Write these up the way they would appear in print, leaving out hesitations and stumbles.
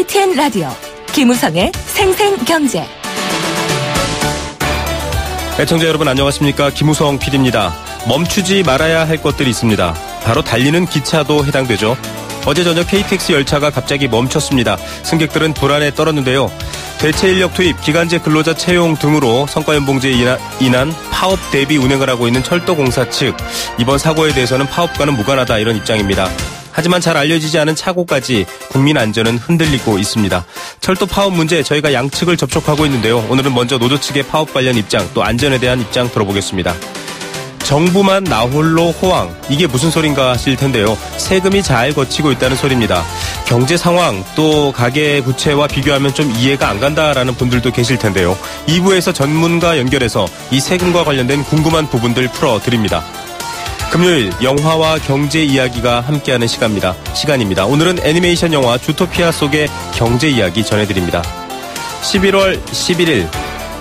YTN 라디오 김우성의 생생경제. 애청자 여러분 안녕하십니까. 김우성 PD입니다. 멈추지 말아야 할 것들이 있습니다. 바로 달리는 기차도 해당되죠. 어제 저녁 KTX 열차가 갑자기 멈췄습니다. 승객들은 불안에 떨었는데요. 대체 인력 투입, 기간제 근로자 채용 등으로 성과연봉제에 인한 파업 대비 운행을 하고 있는 철도공사 측, 이번 사고에 대해서는 파업과는 무관하다 이런 입장입니다. 하지만 잘 알려지지 않은 착오까지 국민 안전은 흔들리고 있습니다. 철도 파업 문제 저희가 양측을 접촉하고 있는데요. 오늘은 먼저 노조 측의 파업 관련 입장, 또 안전에 대한 입장 들어보겠습니다. 정부만 나홀로 호황, 이게 무슨 소린가 하실 텐데요. 세금이 잘 거치고 있다는 소리입니다. 경제 상황, 또 가계 부채와 비교하면 좀 이해가 안 간다라는 분들도 계실 텐데요. 2부에서 전문가 연결해서 이 세금과 관련된 궁금한 부분들 풀어드립니다. 금요일 영화와 경제 이야기가 함께하는 시간입니다. 오늘은 애니메이션 영화 주토피아 속의 경제 이야기 전해드립니다. 11월 11일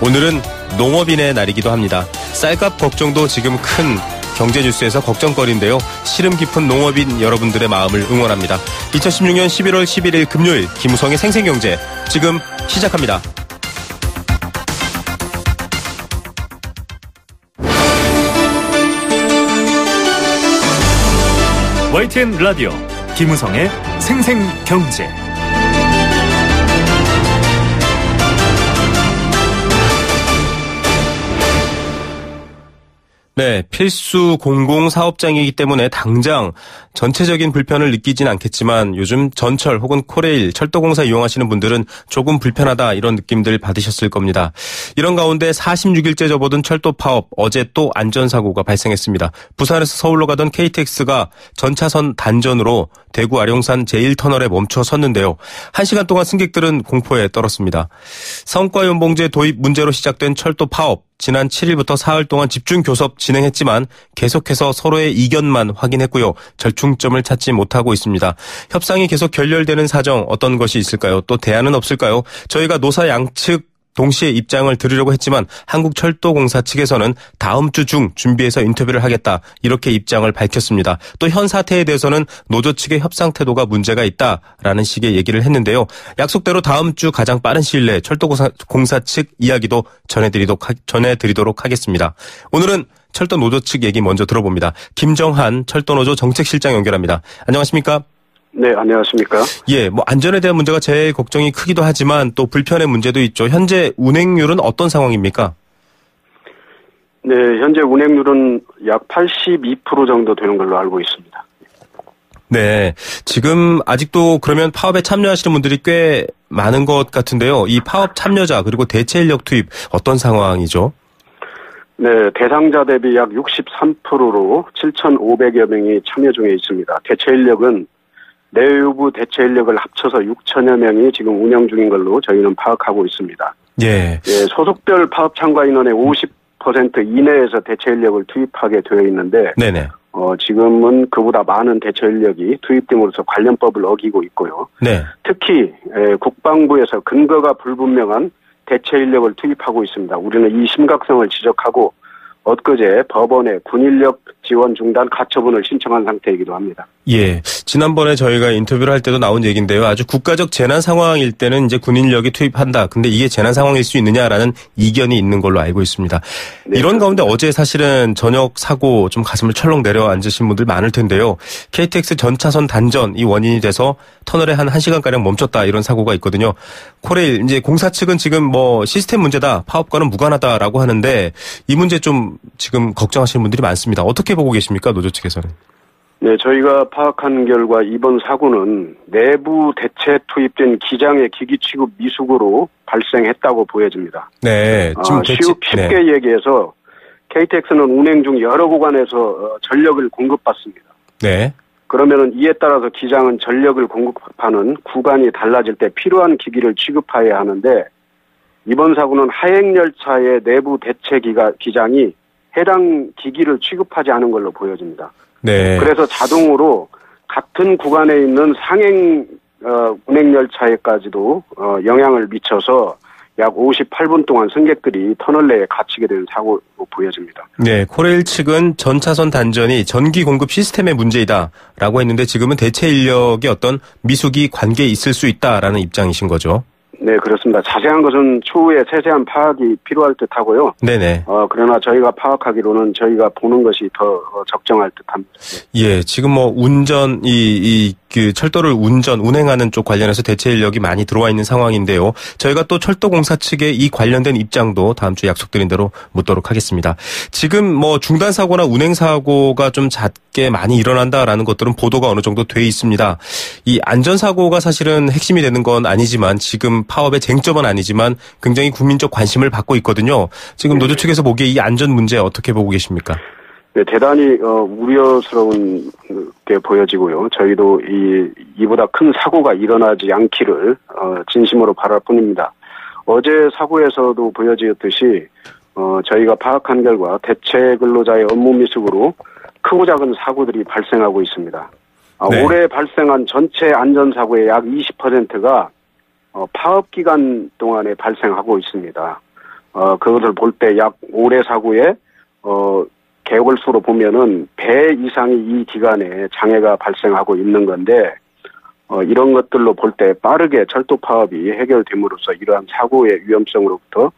오늘은 농업인의 날이기도 합니다. 쌀값 걱정도 지금 큰 경제 뉴스에서 걱정거리인데요. 시름 깊은 농업인 여러분들의 마음을 응원합니다. 2016년 11월 11일 금요일 김우성의 생생경제 지금 시작합니다. YTN 라디오 김우성의 생생경제. 네, 필수 공공사업장이기 때문에 당장 전체적인 불편을 느끼진 않겠지만 요즘 전철 혹은 코레일, 철도공사 이용하시는 분들은 조금 불편하다 이런 느낌들 받으셨을 겁니다. 이런 가운데 46일째 접어든 철도 파업, 어제 또 안전사고가 발생했습니다. 부산에서 서울로 가던 KTX가 전차선 단전으로 대구 아룡산 제1터널에 멈춰 섰는데요. 1시간 동안 승객들은 공포에 떨었습니다. 성과연봉제 도입 문제로 시작된 철도 파업, 지난 7일부터 사흘 동안 집중 교섭 진행했지만 계속해서 서로의 이견만 확인했고요. 절충점을 찾지 못하고 있습니다. 협상이 계속 결렬되는 사정 어떤 것이 있을까요? 또 대안은 없을까요? 저희가 노사 양측 동시에 입장을 들으려고 했지만 한국철도공사 측에서는 다음 주 중 준비해서 인터뷰를 하겠다 이렇게 입장을 밝혔습니다. 또 현 사태에 대해서는 노조 측의 협상 태도가 문제가 있다라는 식의 얘기를 했는데요. 약속대로 다음 주 가장 빠른 시일 내에 철도공사 측 이야기도 전해드리도록 하겠습니다. 오늘은 철도 노조 측 얘기 먼저 들어봅니다. 김정한 철도노조 정책실장 연결합니다. 안녕하십니까? 네, 안녕하십니까? 예, 안전에 대한 문제가 제일 걱정이 크기도 하지만 또 불편의 문제도 있죠. 현재 운행률은 어떤 상황입니까? 네, 현재 운행률은 약 82% 정도 되는 걸로 알고 있습니다. 네, 지금 아직도 그러면 파업에 참여하시는 분들이 꽤 많은 것 같은데요. 이 파업 참여자 그리고 대체 인력 투입 어떤 상황이죠? 네, 대상자 대비 약 63%로 7,500여 명이 참여 중에 있습니다. 대체 인력은 내외부 대체 인력을 합쳐서 6천여 명이 지금 운영 중인 걸로 저희는 파악하고 있습니다. 예. 예, 소속별 파업 참가 인원의 50% 이내에서 대체 인력을 투입하게 되어 있는데, 네네. 지금은 그보다 많은 대체 인력이 투입됨으로써 관련법을 어기고 있고요. 네. 특히 국방부에서 근거가 불분명한 대체 인력을 투입하고 있습니다. 우리는 이 심각성을 지적하고 엊그제 법원에 군인력 지원 중단 가처분을 신청한 상태이기도 합니다. 예. 지난번에 저희가 인터뷰를 할 때도 나온 얘기인데요. 아주 국가적 재난 상황일 때는 이제 군인력이 투입한다. 근데 이게 재난 상황일 수 있느냐라는 이견이 있는 걸로 알고 있습니다. 네, 이런 가운데 어제 사실은 저녁 사고 좀 가슴을 철렁 내려앉으신 분들 많을 텐데요. KTX 전차선 단전 이 원인이 돼서 터널에 한 1시간가량 멈췄다 이런 사고가 있거든요. 코레일 이제 공사 측은 지금 시스템 문제다. 파업과는 무관하다라고 하는데 이 문제 좀 지금 걱정하시는 분들이 많습니다. 어떻게 보고 계십니까? 노조 측에서는. 네, 저희가 파악한 결과 이번 사고는 내부 대체 투입된 기장의 기기 취급 미숙으로 발생했다고 보여집니다. 네, 지금 쉽게 얘기해서 KTX는 운행 중 여러 구간에서 전력을 공급받습니다. 네. 그러면은 이에 따라서 기장은 전력을 공급하는 구간이 달라질 때 필요한 기기를 취급해야 하는데 이번 사고는 하행열차의 내부 대체 기장이 해당 기기를 취급하지 않은 걸로 보여집니다. 네. 그래서 자동으로 같은 구간에 있는 상행 운행열차에까지도 영향을 미쳐서 약 58분 동안 승객들이 터널 내에 갇히게 된 사고로 보여집니다. 네, 코레일 측은 전 차선 단전이 전기 공급 시스템의 문제이다라고 했는데 지금은 대체 인력의 어떤 미숙이 관계에 있을 수 있다라는 입장이신 거죠? 네, 그렇습니다. 자세한 것은 추후에 세세한 파악이 필요할 듯하고요. 네네. 그러나 저희가 파악하기로는 저희가 보는 것이 더 적정할 듯합니다. 예, 지금 뭐 운전 그 철도를 운행하는 쪽 관련해서 대체 인력이 많이 들어와 있는 상황인데요. 저희가 또 철도공사 측의 이 관련된 입장도 다음 주에 약속드린 대로 묻도록 하겠습니다. 지금 뭐 중단 사고나 운행 사고가 좀 잦게 많이 일어난다라는 것들은 보도가 어느 정도 돼 있습니다. 이 안전 사고가 사실은 핵심이 되는 건 아니지만 지금 파업의 쟁점은 아니지만 굉장히 국민적 관심을 받고 있거든요. 지금 노조 측에서 보기에 이 안전 문제 어떻게 보고 계십니까? 네, 대단히 우려스러운 게 보여지고요. 저희도 이보다 큰 사고가 일어나지 않기를 진심으로 바랄 뿐입니다. 어제 사고에서도 보여지었듯이 저희가 파악한 결과 대체 근로자의 업무 미숙으로 크고 작은 사고들이 발생하고 있습니다. 네. 올해 발생한 전체 안전사고의 약 20%가 파업 기간 동안에 발생하고 있습니다. 그것을 볼 때 약 올해 사고에 개월수로 보면은 배 이상이 이 기간에 장애가 발생하고 있는 건데 이런 것들로 볼 때 빠르게 철도 파업이 해결됨으로써 이러한 사고의 위험성으로부터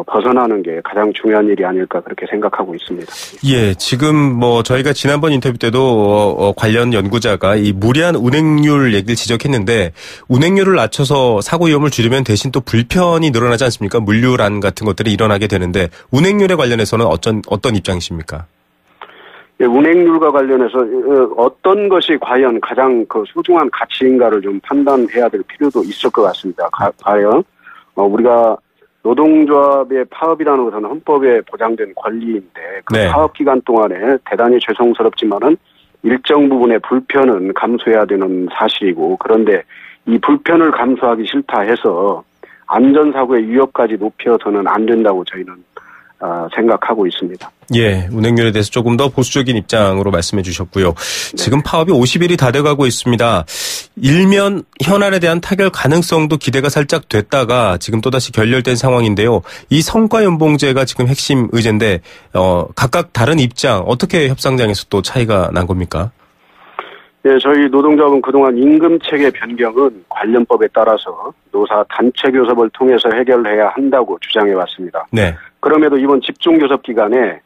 벗어나는 게 가장 중요한 일이 아닐까 그렇게 생각하고 있습니다. 예, 지금 뭐 저희가 지난번 인터뷰 때도 관련 연구자가 이 무리한 운행률 얘기를 지적했는데 운행률을 낮춰서 사고 위험을 줄이면 대신 또 불편이 늘어나지 않습니까? 물류란 같은 것들이 일어나게 되는데 운행률에 관련해서는 어떤 입장이십니까? 예, 운행률과 관련해서 어떤 것이 과연 가장 그 소중한 가치인가를 좀 판단해야 될 필요도 있을 것 같습니다. 과연 우리가 노동조합의 파업이라는 것은 헌법에 보장된 권리인데 그 네. 파업 기간 동안에 대단히 죄송스럽지만은 일정 부분의 불편은 감수해야 되는 사실이고 그런데 이 불편을 감수하기 싫다 해서 안전사고의 위협까지 높여서는 안 된다고 저희는 생각하고 있습니다. 예, 운행률에 대해서 조금 더 보수적인 입장으로 말씀해 주셨고요. 네. 지금 파업이 50일이 다 돼가고 있습니다. 일면 현안에 대한 타결 가능성도 기대가 살짝 됐다가 지금 또다시 결렬된 상황인데요. 이 성과연봉제가 지금 핵심 의제인데 각각 다른 입장 어떻게 협상장에서 또 차이가 난 겁니까? 예, 저희 노동조합은 그동안 임금체계 변경은 관련법에 따라서 노사 단체 교섭을 통해서 해결해야 한다고 주장해 왔습니다. 네. 그럼에도 이번 집중교섭 기간에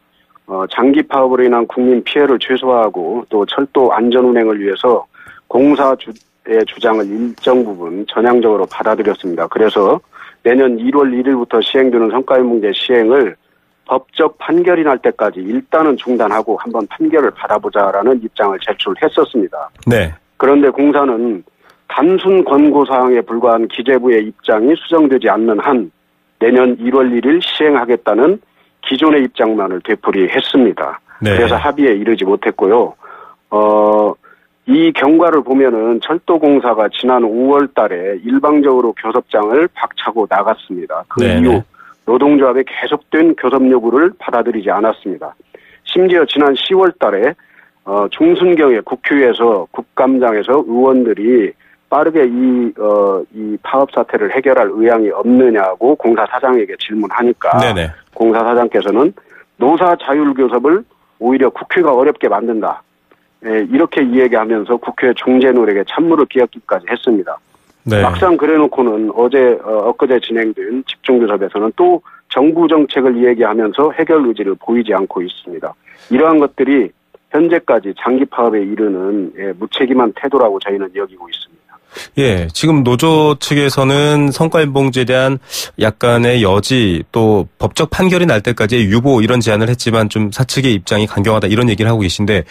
장기 파업으로 인한 국민 피해를 최소화하고 또 철도 안전운행을 위해서 공사의 주장을 일정 부분 전향적으로 받아들였습니다. 그래서 내년 1월 1일부터 시행되는 성과연봉제 시행을 법적 판결이 날 때까지 일단은 중단하고 한번 판결을 받아보자라는 입장을 제출했었습니다. 네. 그런데 공사는 단순 권고사항에 불과한 기재부의 입장이 수정되지 않는 한 내년 1월 1일 시행하겠다는 기존의 입장만을 되풀이했습니다. 네. 그래서 합의에 이르지 못했고요. 이 경과를 보면은 철도공사가 지난 5월 달에 일방적으로 교섭장을 박차고 나갔습니다. 그 네네. 이후 노동조합의 계속된 교섭 요구를 받아들이지 않았습니다. 심지어 지난 10월 달에 중순경에 국회에서 국감장에서 의원들이 빠르게 이 파업 사태를 해결할 의향이 없느냐고 공사 사장에게 질문하니까 네네. 공사 사장께서는 노사 자율 교섭을 오히려 국회가 어렵게 만든다. 이렇게 이야기하면서 국회 중재 노력에 찬물을 끼얹기까지 했습니다. 네. 막상 그래놓고는 엊그제 진행된 집중교섭에서는 또 정부 정책을 이야기하면서 해결 의지를 보이지 않고 있습니다. 이러한 것들이 현재까지 장기 파업에 이르는 무책임한 태도라고 저희는 여기고 있습니다. 예, 지금 노조 측에서는 성과연봉제에 대한 약간의 여지 또 법적 판결이 날 때까지의 유보 이런 제안을 했지만 좀 사측의 입장이 강경하다 이런 얘기를 하고 계신데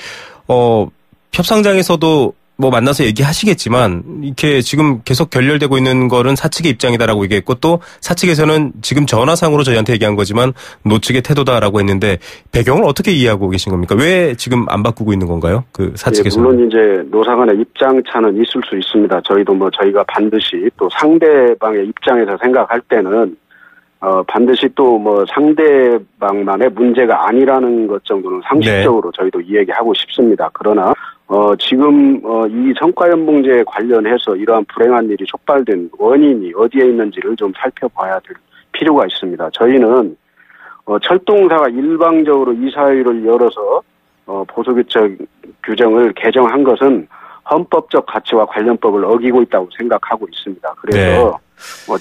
협상장에서도 뭐 만나서 얘기하시겠지만 이렇게 지금 계속 결렬되고 있는 거는 사측의 입장이다라고 얘기했고 또 사측에서는 지금 전화상으로 저희한테 얘기한 거지만 노측의 태도다라고 했는데 배경을 어떻게 이해하고 계신 겁니까? 왜 지금 안 바꾸고 있는 건가요? 그 사측에서. 예, 물론 이제 노사 간의 입장 차는 있을 수 있습니다. 저희도 저희가 반드시 또 상대방의 입장에서 생각할 때는 반드시 또 상대방만의 문제가 아니라는 것 정도는 상식적으로 네. 저희도 이야기하고 싶습니다. 그러나 지금 이 성과연봉제에 관련해서 이러한 불행한 일이 촉발된 원인이 어디에 있는지를 좀 살펴봐야 될 필요가 있습니다. 저희는 철도공사가 일방적으로 이사회를 열어서 보수규칙 규정을 개정한 것은 헌법적 가치와 관련법을 어기고 있다고 생각하고 있습니다. 그래서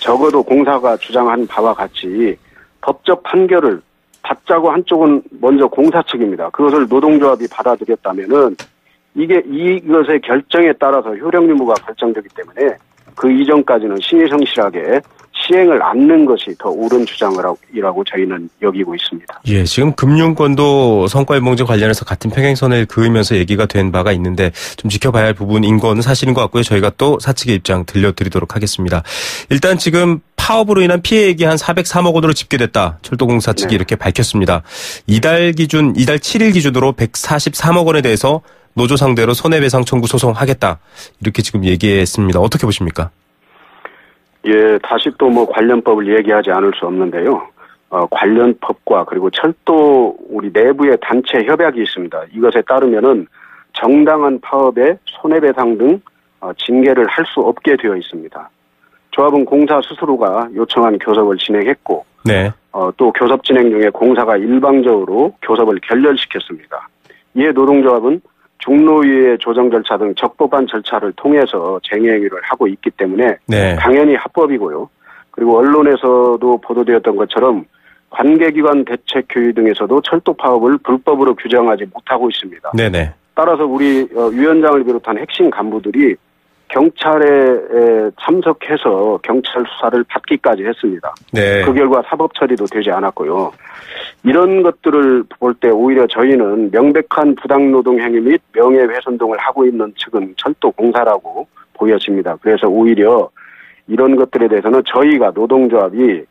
적어도 공사가 주장한 바와 같이 법적 판결을 받자고 한쪽은 먼저 공사 측입니다. 그것을 노동조합이 받아들였다면은 이것의 결정에 따라서 효력 유무가 결정되기 때문에 그 이전까지는 신의성실하게 시행을 않는 것이 더 옳은 주장이라고 저희는 여기고 있습니다. 예, 지금 금융권도 성과일봉제 관련해서 같은 평행선을 그으면서 얘기가 된 바가 있는데 좀 지켜봐야 할 부분인 건 사실인 것 같고요. 저희가 또 사측의 입장 들려드리도록 하겠습니다. 일단 지금 파업으로 인한 피해액이 한 403억 원으로 집계됐다. 철도공사 측이 이렇게 밝혔습니다. 이달 7일 기준으로 143억 원에 대해서 노조 상대로 손해배상 청구 소송하겠다. 이렇게 지금 얘기했습니다. 어떻게 보십니까? 예, 다시 또 관련법을 얘기하지 않을 수 없는데요. 관련 법과 그리고 철도 우리 내부의 단체 협약이 있습니다. 이것에 따르면은 정당한 파업에 손해배상 등 징계를 할 수 없게 되어 있습니다. 조합은 공사 스스로가 요청한 교섭을 진행했고, 또 교섭 진행 중에 공사가 일방적으로 교섭을 결렬시켰습니다. 이에 노동조합은 중노위의 조정 절차 등 적법한 절차를 통해서 쟁의행위를 하고 있기 때문에 당연히 합법이고요. 그리고 언론에서도 보도되었던 것처럼 관계기관 대책회의 등에서도 철도 파업을 불법으로 규정하지 못하고 있습니다. 따라서 우리 위원장을 비롯한 핵심 간부들이 경찰에 참석해서 경찰 수사를 받기까지 했습니다. 그 결과 사법 처리도 되지 않았고요. 이런 것들을 볼 때 오히려 저희는 명백한 부당노동 행위 및 명예훼손 등을 하고 있는 측은 철도공사라고 보여집니다. 그래서 오히려 이런 것들에 대해서는 저희가 노동조합이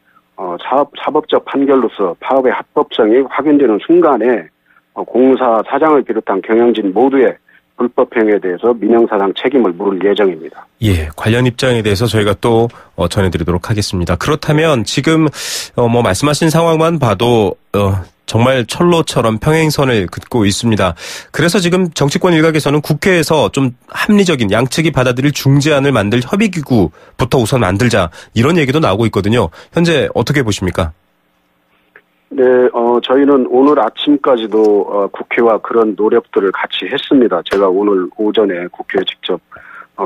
사법적 판결로서 파업의 합법성이 확인되는 순간에 공사 사장을 비롯한 경영진 모두의 불법 행위에 대해서 민형사상 책임을 물을 예정입니다. 예, 관련 입장에 대해서 저희가 또 전해드리도록 하겠습니다. 그렇다면 지금 말씀하신 상황만 봐도 정말 철로처럼 평행선을 긋고 있습니다. 그래서 지금 정치권 일각에서는 국회에서 좀 합리적인 양측이 받아들일 중재안을 만들 협의기구부터 우선 만들자 이런 얘기도 나오고 있거든요. 현재 어떻게 보십니까? 네, 저희는 오늘 아침까지도 국회와 그런 노력들을 같이 했습니다. 제가 오늘 오전에 국회에 직접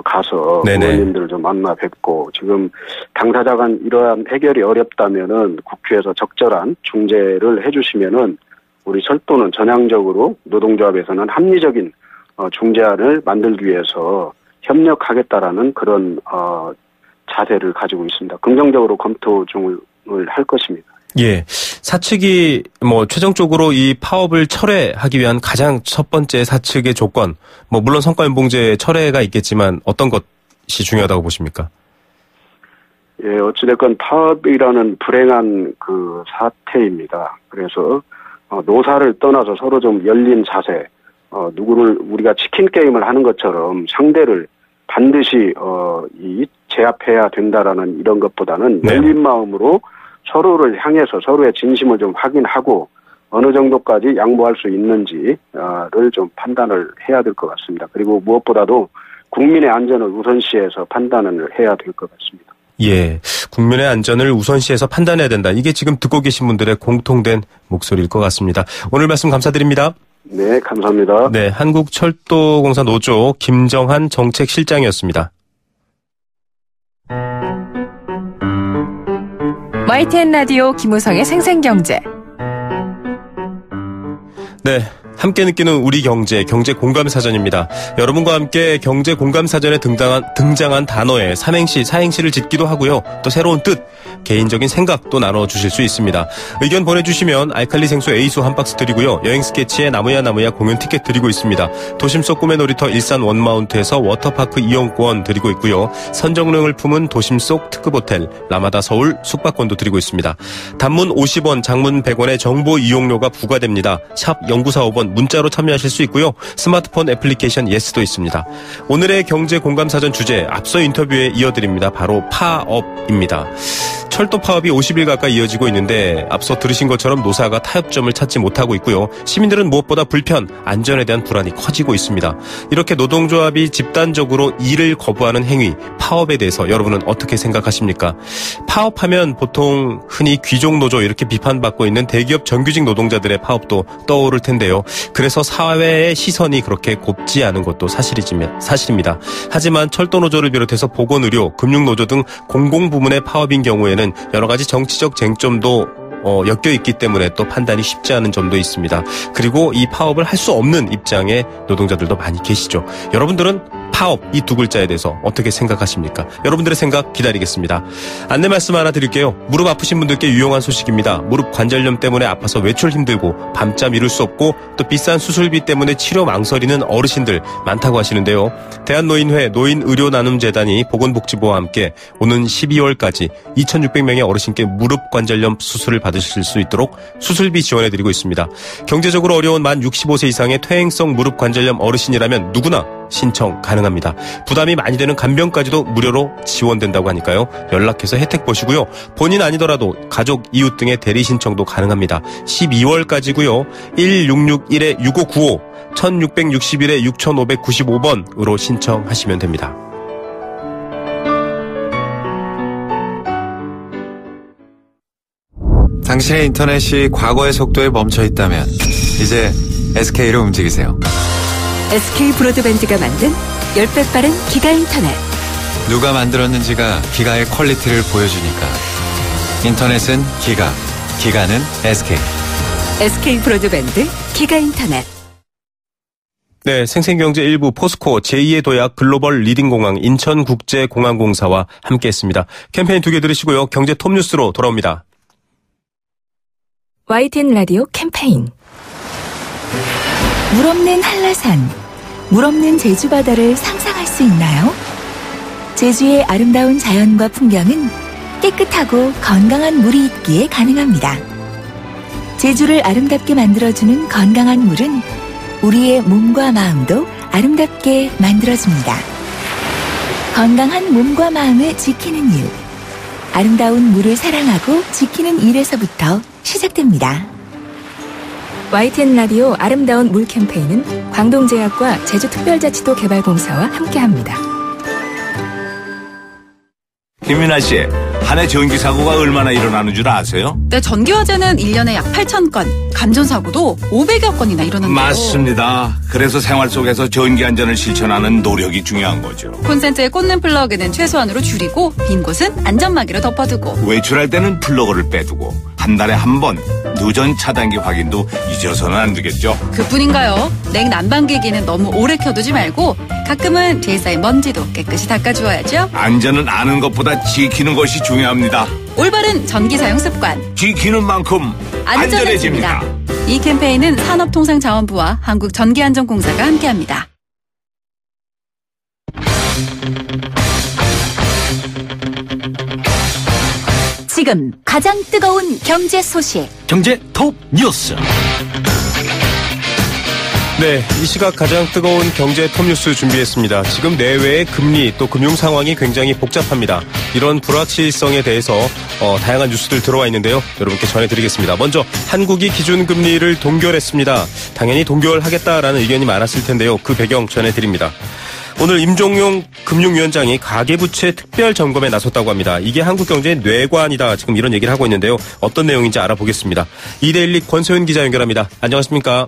가서 의원님들을 좀 만나 뵙고 지금 당사자 간 이러한 해결이 어렵다면은 국회에서 적절한 중재를 해주시면은 우리 철도는 전향적으로 노동조합에서는 합리적인 중재안을 만들기 위해서 협력하겠다라는 그런 자세를 가지고 있습니다. 긍정적으로 검토 중을 할 것입니다. 예. 사측이 최종적으로 이 파업을 철회하기 위한 가장 첫 번째 사측의 조건, 물론 성과연봉제 철회가 있겠지만 어떤 것이 중요하다고 보십니까? 예, 어찌됐건 파업이라는 불행한 그 사태입니다. 그래서 노사를 떠나서 서로 좀 열린 자세, 누구를 우리가 치킨 게임을 하는 것처럼 상대를 반드시 제압해야 된다라는 이런 것보다는 열린 마음으로 서로를 향해서 서로의 진심을 좀 확인하고 어느 정도까지 양보할 수 있는지를 좀 판단을 해야 될 것 같습니다. 그리고 무엇보다도 국민의 안전을 우선시해서 판단을 해야 될 것 같습니다. 예, 국민의 안전을 우선시해서 판단해야 된다. 이게 지금 듣고 계신 분들의 공통된 목소리일 것 같습니다. 오늘 말씀 감사드립니다. 네, 감사합니다. 네, 한국철도공사 노조 김정한 정책실장이었습니다. YTN 라디오 김우성의 생생경제. 네. 함께 느끼는 우리 경제 공감사전입니다. 여러분과 함께 경제 공감사전에 등장한 단어의 삼행시, 사행시를 짓기도 하고요. 또 새로운 뜻, 개인적인 생각도 나눠주실 수 있습니다. 의견 보내주시면 알칼리 생수 A수 한 박스 드리고요. 여행 스케치에 나무야 공연 티켓 드리고 있습니다. 도심 속 꿈의 놀이터 일산 원마운트에서 워터파크 이용권 드리고 있고요. 선정릉을 품은 도심 속 특급 호텔 라마다 서울 숙박권도 드리고 있습니다. 단문 50원, 장문 100원의 정보 이용료가 부과됩니다. 샵 0945번 문자로 참여하실 수 있고요. 스마트폰 애플리케이션 예스도 있습니다. 오늘의 경제 공감사전 주제 앞서 인터뷰에 이어드립니다. 바로 파업입니다. 철도 파업이 50일 가까이 이어지고 있는데 앞서 들으신 것처럼 노사가 타협점을 찾지 못하고 있고요. 시민들은 무엇보다 불편, 안전에 대한 불안이 커지고 있습니다. 이렇게 노동조합이 집단적으로 일을 거부하는 행위, 파업에 대해서 여러분은 어떻게 생각하십니까? 파업하면 보통 흔히 귀족노조 이렇게 비판받고 있는 대기업 정규직 노동자들의 파업도 떠오를 텐데요. 그래서 사회의 시선이 그렇게 곱지 않은 것도 사실입니다. 하지만 철도노조를 비롯해서 보건의료, 금융노조 등 공공부문의 파업인 경우에는 여러 가지 정치적 쟁점도 엮여 있기 때문에 또 판단이 쉽지 않은 점도 있습니다. 그리고 이 파업을 할 수 없는 입장의 노동자들도 많이 계시죠. 여러분들은 파업 이 두 글자에 대해서 어떻게 생각하십니까? 여러분들의 생각 기다리겠습니다. 안내 말씀 하나 드릴게요. 무릎 아프신 분들께 유용한 소식입니다. 무릎 관절염 때문에 아파서 외출 힘들고 밤잠 이룰 수 없고 또 비싼 수술비 때문에 치료 망설이는 어르신들 많다고 하시는데요. 대한노인회 노인의료나눔재단이 보건복지부와 함께 오는 12월까지 2,600명의 어르신께 무릎 관절염 수술을 받으실 수 있도록 수술비 지원해드리고 있습니다. 경제적으로 어려운 만 65세 이상의 퇴행성 무릎 관절염 어르신이라면 누구나 신청 가능합니다. 부담이 많이 되는 간병까지도 무료로 지원된다고 하니까요. 연락해서 혜택 보시고요. 본인 아니더라도 가족, 이웃 등의 대리 신청도 가능합니다. 12월까지고요. 1661-6595, 1661-6595번으로 신청하시면 됩니다. 당신의 인터넷이 과거의 속도에 멈춰 있다면 이제 SK로 움직이세요. SK 브로드밴드가 만든 10배 빠른 기가 인터넷. 누가 만들었는지가 기가의 퀄리티를 보여주니까. 인터넷은 기가, 기가는 SK. SK 브로드밴드 기가 인터넷. 네, 생생경제 일부 포스코 제2의 도약 글로벌 리딩공항 인천국제공항공사와 함께했습니다. 캠페인 2개 들으시고요. 경제 톱뉴스로 돌아옵니다. YTN 라디오 캠페인. 물 없는 한라산, 물 없는 제주 바다를 상상할 수 있나요? 제주의 아름다운 자연과 풍경은 깨끗하고 건강한 물이 있기에 가능합니다. 제주를 아름답게 만들어주는 건강한 물은 우리의 몸과 마음도 아름답게 만들어줍니다. 건강한 몸과 마음을 지키는 일. 아름다운 물을 사랑하고 지키는 일에서부터 시작됩니다. YTN 라디오 아름다운 물 캠페인은 광동제약과 제주특별자치도 개발공사와 함께합니다. 김윤아 씨, 한 해 전기 사고가 얼마나 일어나는 줄 아세요? 네, 전기화재는 1년에 약 8,000건, 감전사고도 500여 건이나 일어난대요. 맞습니다. 그래서 생활 속에서 전기 안전을 실천하는 노력이 중요한 거죠. 콘센트에 꽂는 플러그는 최소한으로 줄이고 빈 곳은 안전막이로 덮어두고 외출할 때는 플러그를 빼두고 한 달에 한 번 누전 차단기 확인도 잊어서는 안 되겠죠. 그뿐인가요? 냉난방기기는 너무 오래 켜두지 말고 가끔은 뒤에 쌓인 먼지도 깨끗이 닦아주어야죠. 안전은 아는 것보다 지키는 것이 중요합니다. 올바른 전기 사용 습관 지키는 만큼 안전해집니다. 이 캠페인은 산업통상자원부와 한국전기안전공사가 함께합니다. 지금 가장 뜨거운 경제 소식. 경제 톱 뉴스. 네, 이 시각 가장 뜨거운 경제 톱뉴스 준비했습니다. 지금 내외의 금리 또 금융 상황이 굉장히 복잡합니다. 이런 불확실성에 대해서 다양한 뉴스들 들어와 있는데요. 여러분께 전해드리겠습니다. 먼저 한국이 기준금리를 동결했습니다. 당연히 동결하겠다라는 의견이 많았을 텐데요. 그 배경 전해드립니다. 오늘 임종용 금융위원장이 가계부채 특별 점검에 나섰다고 합니다. 이게 한국경제의 뇌관이다. 지금 이런 얘기를 하고 있는데요. 어떤 내용인지 알아보겠습니다. 이데일리 권소연 기자 연결합니다. 안녕하십니까?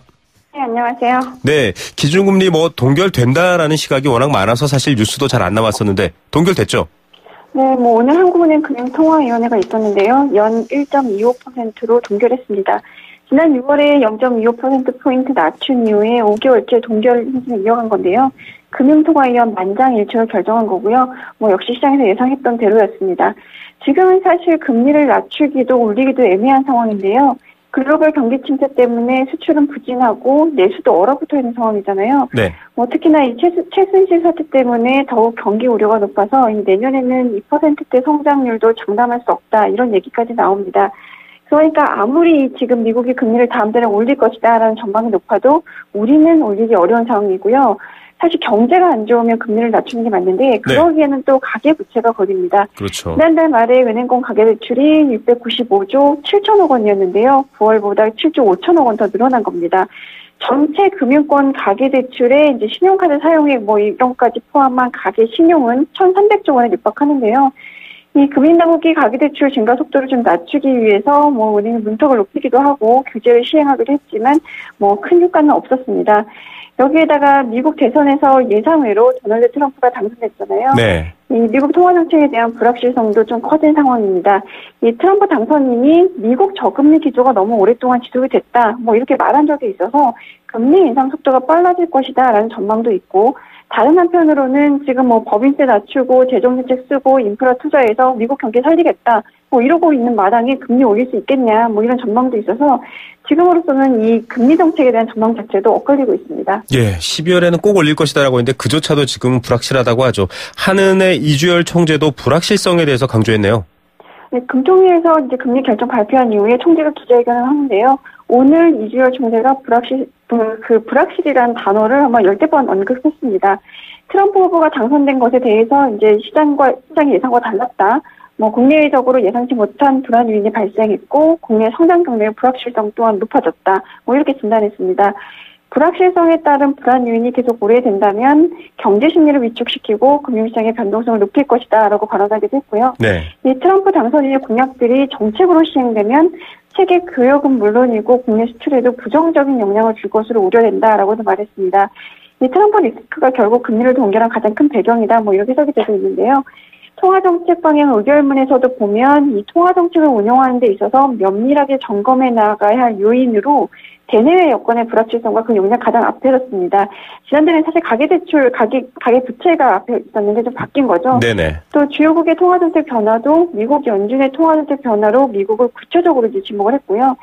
네, 안녕하세요. 네, 기준금리 동결된다라는 시각이 워낙 많아서 사실 뉴스도 잘 안 나왔었는데 동결됐죠? 네, 오늘 한국은행 금융통화위원회가 있었는데요. 연 1.25%로 동결했습니다. 지난 6월에 0.25%포인트 낮춘 이후에 5개월째 동결 행진을 이어간 건데요. 금융통화위원 만장일치로 결정한 거고요. 역시 시장에서 예상했던 대로였습니다. 지금은 사실 금리를 낮추기도 올리기도 애매한 상황인데요. 글로벌 경기 침체 때문에 수출은 부진하고 내수도 얼어붙어 있는 상황이잖아요. 네. 특히나 이 최순실 사태 때문에 더욱 경기 우려가 높아서 내년에는 2%대 성장률도 장담할 수 없다 이런 얘기까지 나옵니다. 그러니까 아무리 지금 미국이 금리를 다음 달에 올릴 것이다라는 전망이 높아도 우리는 올리기 어려운 상황이고요. 사실 경제가 안 좋으면 금리를 낮추는 게 맞는데 그러기에는 또 가계부채가 거립니다. 그렇죠. 지난달 말에 은행권 가계대출이 695조 7천억 원이었는데요. 9월보다 7조 5천억 원 더 늘어난 겁니다. 전체 금융권 가계대출에 이제 신용카드 사용액 뭐 이런 것까지 포함한 가계 신용은 1,300조 원에 육박하는데요. 이 금융당국이 가계대출 증가 속도를 좀 낮추기 위해서 뭐 은행 문턱을 높이기도 하고 규제를 시행하기도 했지만 뭐 큰 효과는 없었습니다. 여기에다가 미국 대선에서 예상외로 도널드 트럼프가 당선됐잖아요. 네. 이 미국 통화 정책에 대한 불확실성도 좀 커진 상황입니다. 이 트럼프 당선인이 미국 저금리 기조가 너무 오랫동안 지속이 됐다, 뭐 이렇게 말한 적이 있어서 금리 인상 속도가 빨라질 것이다라는 전망도 있고, 다른 한편으로는 지금 뭐 법인세 낮추고 재정정책 쓰고 인프라 투자해서 미국 경기 살리겠다, 뭐 이러고 있는 마당에 금리 올릴 수 있겠냐, 뭐 이런 전망도 있어서 지금으로서는 이 금리 정책에 대한 전망 자체도 엇갈리고 있습니다. 예, 12월에는 꼭 올릴 것이다라고 했는데 그조차도 지금은 불확실하다고 하죠. 한은의 이주열 총재도 불확실성에 대해서 강조했네요. 네, 금통위에서 이제 금리 결정 발표한 이후에 총재가 기자회견을 하는데요. 오늘 이주열 총재가 불확실이라는 단어를 아마 10번 언급했습니다. 트럼프 후보가 당선된 것에 대해서 이제 시장의 예상과 달랐다. 뭐 국내적으로 예상치 못한 불안 요인이 발생했고 국내 성장 경로의 불확실성 또한 높아졌다. 뭐 이렇게 진단했습니다. 불확실성에 따른 불안 요인이 계속 오래된다면 경제 심리를 위축시키고 금융시장의 변동성을 높일 것이다라고 발언하기도 했고요. 네. 이 트럼프 당선인의 공약들이 정책으로 시행되면 세계 교역은 물론이고 국내 수출에도 부정적인 영향을 줄 것으로 우려된다라고도 말했습니다. 이 트럼프 리스크가 결국 금리를 동결한 가장 큰 배경이다. 뭐 이렇게 해석이 되고 있는데요. 통화정책 방향 의결문에서도 보면 이 통화정책을 운영하는 데 있어서 면밀하게 점검해 나가야 할 요인으로 대내외 여건의 불확실성과 그 용량 가장 앞에 섰습니다. 지난달에는 사실 가계부채가 앞에 있었는데 좀 바뀐 거죠. 네네. 또 주요국의 통화정책 변화도 미국 연준의 통화정책 변화로 미국을 구체적으로 이제 지목을 했고요.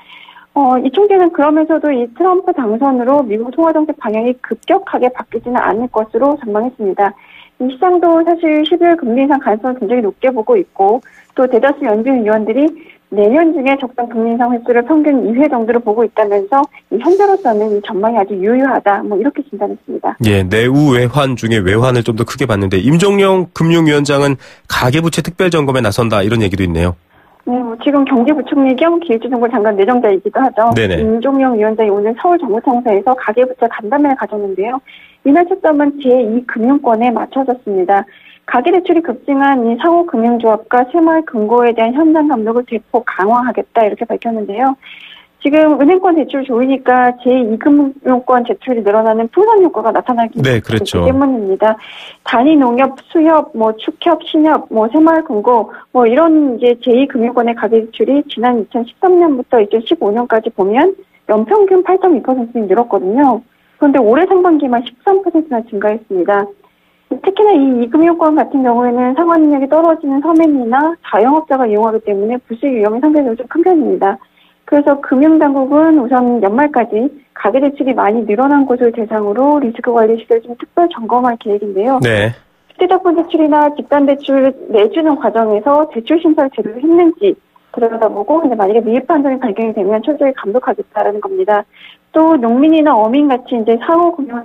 이 총재는 그러면서도 이 트럼프 당선으로 미국 통화정책 방향이 급격하게 바뀌지는 않을 것으로 전망했습니다. 이 시장도 사실 12월 금리 인상 가능성을 굉장히 높게 보고 있고, 또 대다수 연준 위원들이 내년 중에 적당 금리 인상 횟수를 평균 2회 정도로 보고 있다면서 현재로서는 이 전망이 아주 유효하다, 뭐 이렇게 진단했습니다. 예, 내후 외환 중에 외환을 좀 더 크게 봤는데 임종영 금융위원장은 가계부채 특별점검에 나선다 이런 얘기도 있네요. 네, 지금 경제부총리 겸 기획재정부 장관 내정자이기도 하죠. 네네. 임종영 위원장이 오늘 서울 정부청사에서 가계부채 간담회를 가졌는데요. 이날 초점은 제2금융권에 맞춰졌습니다. 가계대출이 급증한 이 상호금융조합과 새마을금고에 대한 현장 감독을 대폭 강화하겠다 이렇게 밝혔는데요. 지금 은행권 대출 좋으니까 제2금융권 대출이 늘어나는 풍선 효과가 나타나기 그렇죠. 때문입니다. 단위 농협, 수협, 뭐 축협, 신협, 뭐 새마을금고, 뭐 이런 이제 제2금융권의 가계대출이 지난 2013년부터 2015년까지 보면 연평균 8.2% 늘었거든요. 그런데 올해 상반기만 13%나 증가했습니다. 특히나 이 금융권 같은 경우에는 상환 능력이 떨어지는 서민이나 자영업자가 이용하기 때문에 부실 위험이 상대적으로 좀 큰 편입니다. 그래서 금융당국은 우선 연말까지 가계대출이 많이 늘어난 곳을 대상으로 리스크 관리 시기를 좀 특별 점검할 계획인데요. 네. 휴대전화 대출이나 집단대출 내주는 과정에서 대출 심사를 제대로 했는지 들여다보고 이제 만약에 미흡 판정이 발견이 되면 철저히 감독하겠다라는 겁니다. 또 농민이나 어민 같이 이제 상호금융을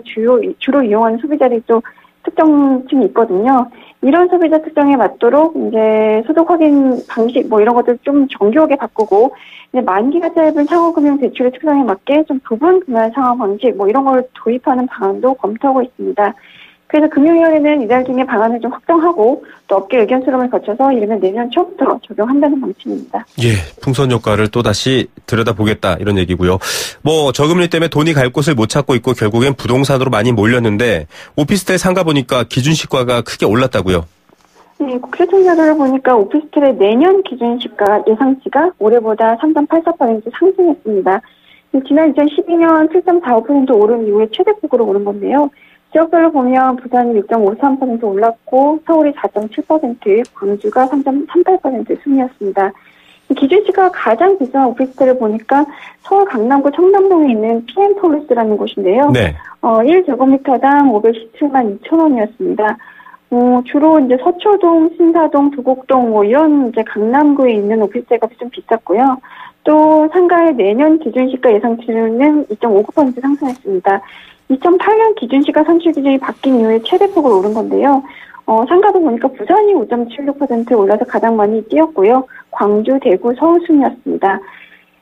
주로 이용하는 소비자들이 또 특정층이 있거든요. 이런 소비자 특정에 맞도록 이제 소득 확인 방식 뭐 이런 것들 좀 정교하게 바꾸고 이제 만기가 짧은 상호금융 대출의 특성에 맞게 좀 부분 금융 상환 방식 뭐 이런 걸 도입하는 방안도 검토하고 있습니다. 그래서 금융위원회는 이달 중에 방안을 좀 확정하고 또 업계 의견 수렴을 거쳐서 이르면 내년 초부터 적용한다는 방침입니다. 예, 풍선 효과를 또다시 들여다보겠다 이런 얘기고요. 뭐 저금리 때문에 돈이 갈 곳을 못 찾고 있고 결국엔 부동산으로 많이 몰렸는데 오피스텔 상가 보니까 기준시가가 크게 올랐다고요? 네, 국세청자료를 보니까 오피스텔의 내년 기준시가 예상치가 올해보다 3.84% 상승했습니다. 지난 2012년 7.45% 오른 이후에 최대폭으로 오른 건데요. 지역별로 보면 부산이 6.53% 올랐고 서울이 4.7%, 광주가 3.38% 순이었습니다. 기준시가 가장 비싼 오피스텔을 보니까 서울 강남구 청담동에 있는 PM톨루스라는 곳인데요. 네. 1제곱미터당 517만 2천 원이었습니다. 주로 이제 서초동, 신사동, 두곡동 뭐 이런 이제 강남구에 있는 오피스텔 값이 좀 비쌌고요. 또 상가의 내년 기준시가 예상치는 2.59% 상승했습니다. 2008년 기준시가 산출 기준이 바뀐 이후에 최대폭으로 오른 건데요. 상가도 보니까 부산이 5.76% 올라서 가장 많이 뛰었고요. 광주, 대구, 서울 순이었습니다.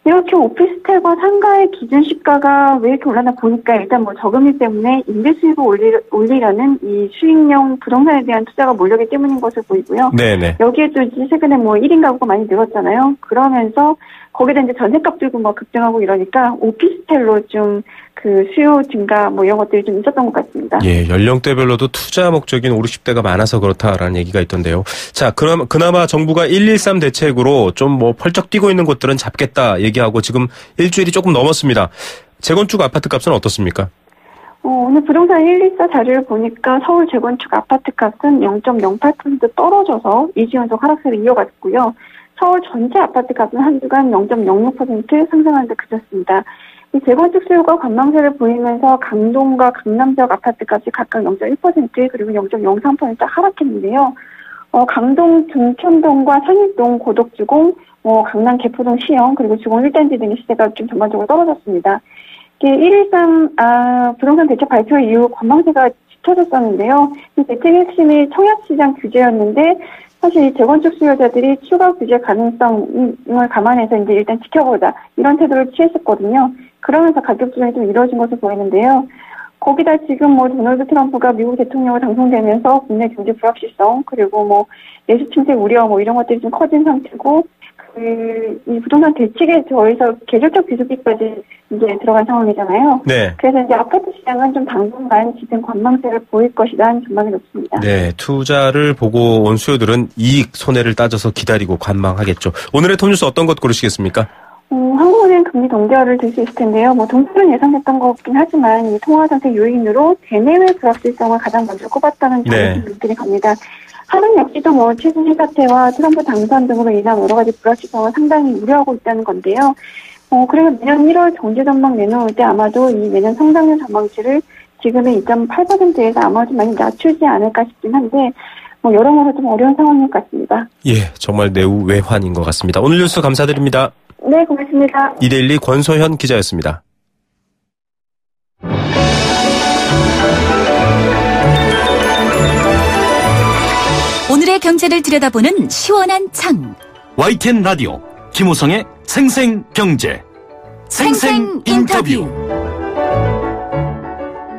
이렇게 오피스텔과 상가의 기준시가가 왜 이렇게 올랐나 보니까 일단 뭐 저금리 때문에 임대 수익을 올리려는 이 수익형 부동산에 대한 투자가 몰려기 때문인 것을 보이고요. 네네. 여기에 또 이제 최근에 뭐 1인 가구가 많이 늘었잖아요. 그러면서 거기다 이제 전세값들도 뭐 급등하고 이러니까 오피스텔로 좀 그 수요 증가 뭐 이런 것들이 좀 있었던 것 같습니다. 예, 연령대별로도 투자 목적인 50, 60대가 많아서 그렇다라는 얘기가 있던데요. 자, 그럼 그나마 정부가 113 대책으로 좀 뭐 펄쩍 뛰고 있는 곳들은 잡겠다 얘기하고 지금 일주일이 조금 넘었습니다. 재건축 아파트 값은 어떻습니까? 오늘 부동산 114 자료를 보니까 서울 재건축 아파트 값은 0.08% 떨어져서 2주 연속 하락세를 이어갔고요. 서울 전체 아파트 값은 한 주간 0.06% 상승하는 데 그쳤습니다. 이 재건축 수요가 관망세를 보이면서 강동과 강남 지역 아파트 값이 각각 0.1% 그리고 0.03% 하락했는데요. 강동, 등촌동과 상일동, 고덕주공, 강남 개포동 시형 그리고 주공 1단지 등의 시세가 좀 전반적으로 떨어졌습니다. 이게 113 부동산 대책 발표 이후 관망세가 짙어졌었는데요. 이 대책의 핵심이 청약시장 규제였는데 사실 이 재건축 수요자들이 추가 규제 가능성을 감안해서 이제 일단 지켜보자 이런 태도를 취했었거든요. 그러면서 가격 조정이 좀 이루어진 것으로 보이는데요. 거기다 지금 뭐 도널드 트럼프가 미국 대통령으로 당선되면서 국내 경제 불확실성 그리고 뭐 내수 침체 우려 뭐 이런 것들이 좀 커진 상태고 이 부동산 대책에 더해서 계절적 비수기까지 이제 들어간 상황이잖아요. 네. 그래서 이제 아파트 시장은 좀 당분간 짙은 관망세를 보일 것이라는 전망이 높습니다. 네, 투자를 보고 온 수요들은 이익 손해를 따져서 기다리고 관망하겠죠. 오늘의 톱뉴스 어떤 것 고르시겠습니까? 한국은행 금리 동결을 들 수 있을 텐데요. 뭐 동결은 예상됐던 거긴 하지만 이 통화 정책 요인으로 대내외 불확실성을 가장 먼저 꼽았다는 분들이 갑니다. 한은 역시도 뭐 최순실 사태와 트럼프 당선 등으로 인한 여러 가지 불확실성을 상당히 우려하고 있다는 건데요. 그래서 내년 1월 경제 전망 내놓을 때 아마도 이 내년 성장률 전망치를 지금의 2.8%에서 아마 좀 많이 낮추지 않을까 싶긴 한데 여러모로 좀 어려운 상황인 것 같습니다. 예, 정말 매우 외환인 것 같습니다. 오늘 뉴스 감사드립니다. 네, 고맙습니다. 이데일리 권소현 기자였습니다. 오늘의 경제를 들여다보는 시원한 창. YTN 라디오 김호성의 생생경제 생생인터뷰.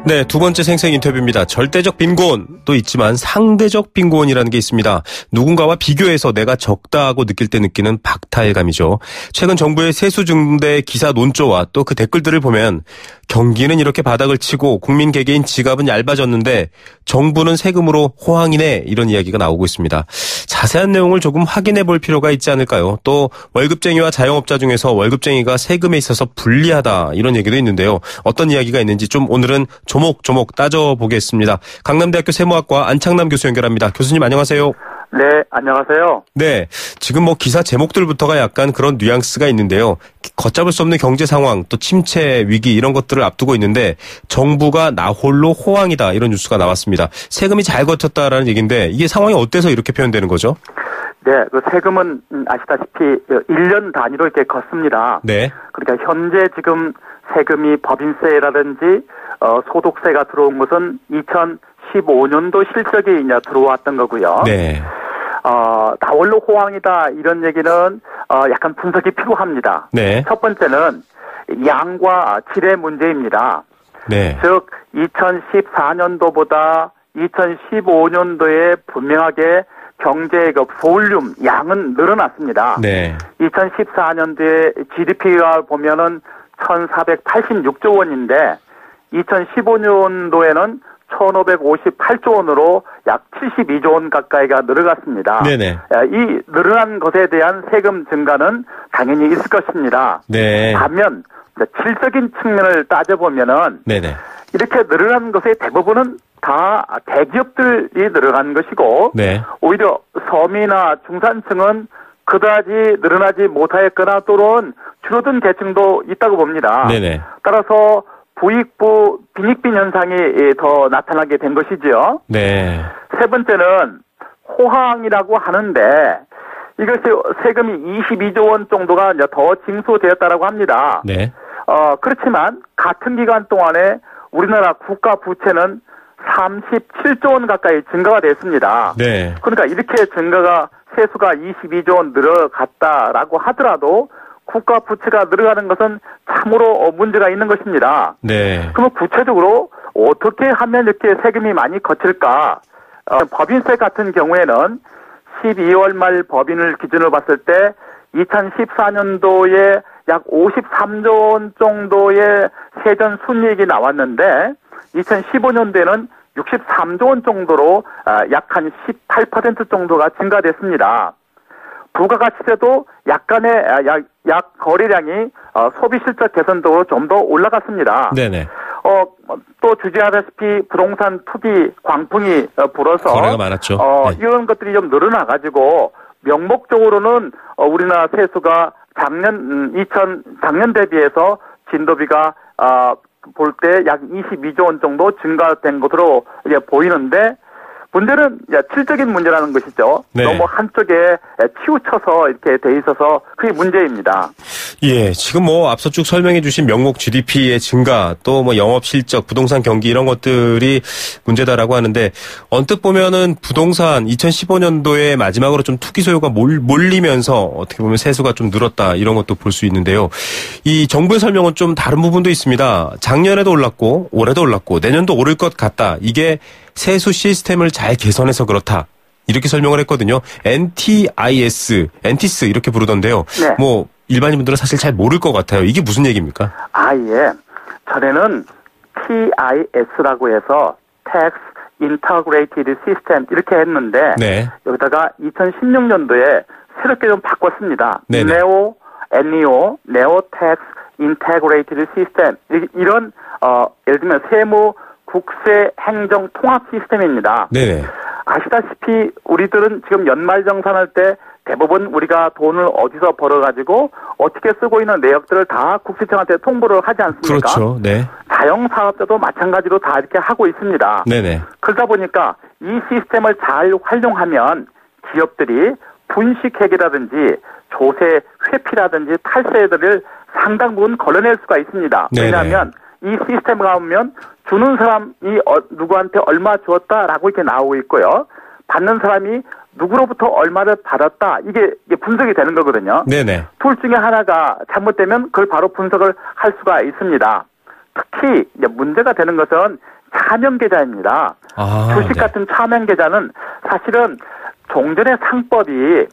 네, 두 번째 생생 인터뷰입니다. 절대적 빈곤도 있지만 상대적 빈곤이라는 게 있습니다. 누군가와 비교해서 내가 적다 하고 느낄 때 느끼는 박탈감이죠. 최근 정부의 세수증대 기사 논조와 또 그 댓글들을 보면 경기는 이렇게 바닥을 치고 국민 개개인 지갑은 얇아졌는데 정부는 세금으로 호황이네 이런 이야기가 나오고 있습니다. 자세한 내용을 조금 확인해 볼 필요가 있지 않을까요? 또 월급쟁이와 자영업자 중에서 월급쟁이가 세금에 있어서 불리하다 이런 얘기도 있는데요. 어떤 이야기가 있는지 좀 오늘은 조목조목 따져보겠습니다. 강남대학교 세무학과 안창남 교수 연결합니다. 교수님 안녕하세요. 네, 안녕하세요. 네, 지금 뭐 기사 제목들부터가 약간 그런 뉘앙스가 있는데요. 걷잡을 수 없는 경제 상황, 또 침체 위기 이런 것들을 앞두고 있는데 정부가 나 홀로 호황이다 이런 뉴스가 나왔습니다. 세금이 잘 걷혔다라는 얘기인데 이게 상황이 어때서 이렇게 표현되는 거죠? 네, 그 세금은 아시다시피 1년 단위로 이렇게 걷습니다. 네. 그러니까 현재 지금 세금이 법인세라든지 소득세가 들어온 것은 2015년도 실적이 이제 들어왔던 거고요. 네. 나홀로 호황이다 이런 얘기는 약간 분석이 필요합니다. 네. 첫 번째는 양과 질의 문제입니다. 네. 즉 2014년도보다 2015년도에 분명하게 경제의 그 볼륨 양은 늘어났습니다. 네. 2014년도에 GDP가 보면은 1,486조 원인데 2015년도에는 1,558조 원으로 약 72조 원 가까이가 늘어갔습니다. 네네. 이 늘어난 것에 대한 세금 증가는 당연히 있을 것입니다. 네. 반면 질적인 측면을 따져보면은 네네. 이렇게 늘어난 것의 대부분은 다 대기업들이 늘어간 것이고 네. 오히려 서민이나 중산층은 그다지 늘어나지 못하였거나 또는 줄어든 계층도 있다고 봅니다. 네네. 따라서 부익부 빈익빈 현상이 더 나타나게 된 것이죠. 네. 세 번째는 호황이라고 하는데 이것이 세금이 22조 원 정도가 이제 더 징수되었다라고 합니다. 네. 그렇지만 같은 기간 동안에 우리나라 국가 부채는 37조 원 가까이 증가가 됐습니다. 네. 그러니까 이렇게 증가가 세수가 22조 원 늘어갔다라고 하더라도 국가 부채가 늘어가는 것은 참으로 문제가 있는 것입니다. 네. 그러면 구체적으로 어떻게 하면 이렇게 세금이 많이 거칠까? 법인세 같은 경우에는 12월 말 법인을 기준으로 봤을 때 2014년도에 약 53조 원 정도의 세전 순이익이 나왔는데 2015년도에는 63조 원 정도로 약 한 18% 정도가 증가됐습니다. 부가가치세도 약간의 약 거래량이 소비 실적 개선도로 좀 더 올라갔습니다. 네네. 또 주제하다시피 부동산 투기 광풍이 불어서 거래가 많았죠. 네. 이런 것들이 좀 늘어나가지고 명목적으로는 우리나라 세수가 작년 대비해서 진도비가 볼 때 약 22조 원 정도 증가된 것으로 이제 보이는데 문제는 질적인 문제라는 것이죠. 네. 너무 한쪽에 치우쳐서 이렇게 돼 있어서 그게 문제입니다. 예, 지금 앞서 쭉 설명해 주신 명목 GDP의 증가, 또 영업 실적, 부동산 경기 이런 것들이 문제다라고 하는데 언뜻 보면은 부동산 2015년도에 마지막으로 좀 투기 소요가 몰리면서 어떻게 보면 세수가 좀 늘었다 이런 것도 볼 수 있는데요. 이 정부의 설명은 좀 다른 부분도 있습니다. 작년에도 올랐고 올해도 올랐고 내년도 오를 것 같다. 이게 세수 시스템을 잘 개선해서 그렇다. 이렇게 설명을 했거든요. NTIS 이렇게 부르던데요. 네. 일반인분들은 사실 잘 모를 것 같아요. 이게 무슨 얘기입니까? 예. 전에는 TIS라고 해서 Tax Integrated System 이렇게 했는데 네. 여기다가 2016년도에 새롭게 좀 바꿨습니다. 네네. NEO Tax Integrated System 이런 예를 들면 세무 국세 행정 통합 시스템입니다. 네. 아시다시피 우리들은 지금 연말정산할 때 대부분 우리가 돈을 어디서 벌어가지고 어떻게 쓰고 있는 내역들을 다 국세청한테 통보를 하지 않습니까? 그렇죠. 네. 자영사업자도 마찬가지로 다 이렇게 하고 있습니다. 네네. 그러다 보니까 이 시스템을 잘 활용하면 기업들이 분식회계라든지 조세 회피라든지 탈세들을 상당 부분 걸러낼 수가 있습니다. 네네. 왜냐하면 이 시스템을 가보면 주는 사람이 누구한테 얼마 주었다라고 이렇게 나오고 있고요. 받는 사람이 누구로부터 얼마를 받았다. 이게 분석이 되는 거거든요. 네네. 둘 중에 하나가 잘못되면 그걸 바로 분석을 할 수가 있습니다. 특히 이제 문제가 되는 것은 차명계좌입니다. 주식 네. 같은 차명계좌는 사실은 종전의 상법이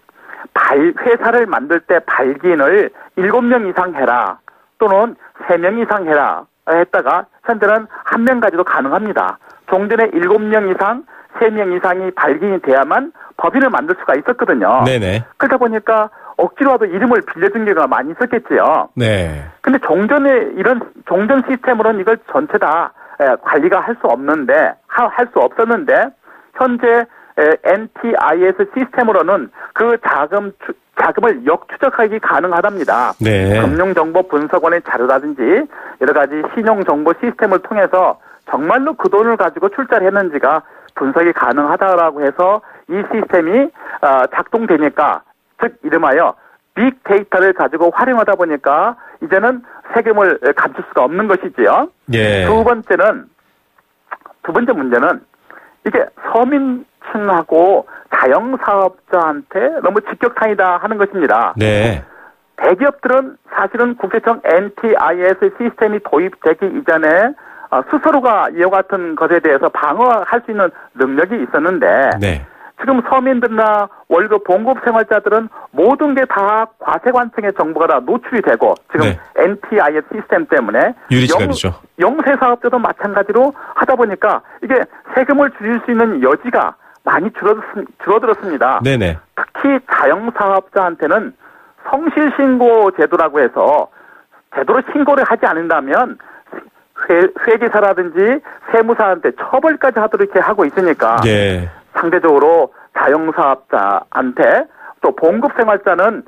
회사를 만들 때 발기인을 7명 이상 해라 또는 3명 이상 해라 했다가 현재는 1명 가지도 가능합니다. 종전에 7명 이상, 3명 이상이 발기인이 돼야만 법인을 만들 수가 있었거든요. 네네. 그러다 보니까 억지로라도 이름을 빌려준 경우가 많이 있었겠지요. 네. 근데 종전 시스템으로는 이걸 전체 다 관리가 할 수 없었는데 현재 NTIS 시스템으로는 그 자금을 역추적하기 가능하답니다. 네. 금융정보분석원의 자료라든지 여러 가지 신용정보 시스템을 통해서 정말로 그 돈을 가지고 출자를 했는지가 분석이 가능하다라고 해서 이 시스템이 작동되니까 즉 이름하여 빅데이터를 가지고 활용하다 보니까 이제는 세금을 감출 수가 없는 것이지요. 예. 두 번째 문제는 이게 서민층하고 자영사업자한테 너무 직격탄이다 하는 것입니다. 네. 대기업들은 사실은 국세청 NTIS 시스템이 도입되기 이전에 스스로가 이와 같은 것에 대해서 방어할 수 있는 능력이 있었는데 네. 지금 서민들이나 월급 봉급 생활자들은 모든 게 다 과세관청의 정보가 다 노출이 되고 지금 네. NTIS 시스템 때문에 유리시가 되죠. 영세사업자도 마찬가지로 하다 보니까 이게 세금을 줄일 수 있는 여지가 많이 줄어들었습니다. 네네. 특히 자영사업자한테는 성실신고 제도라고 해서 제대로 신고를 하지 않는다면 회계사라든지 세무사한테 처벌까지 하도록 이렇게 하고 있으니까 예. 상대적으로 자영사업자한테 또 봉급생활자는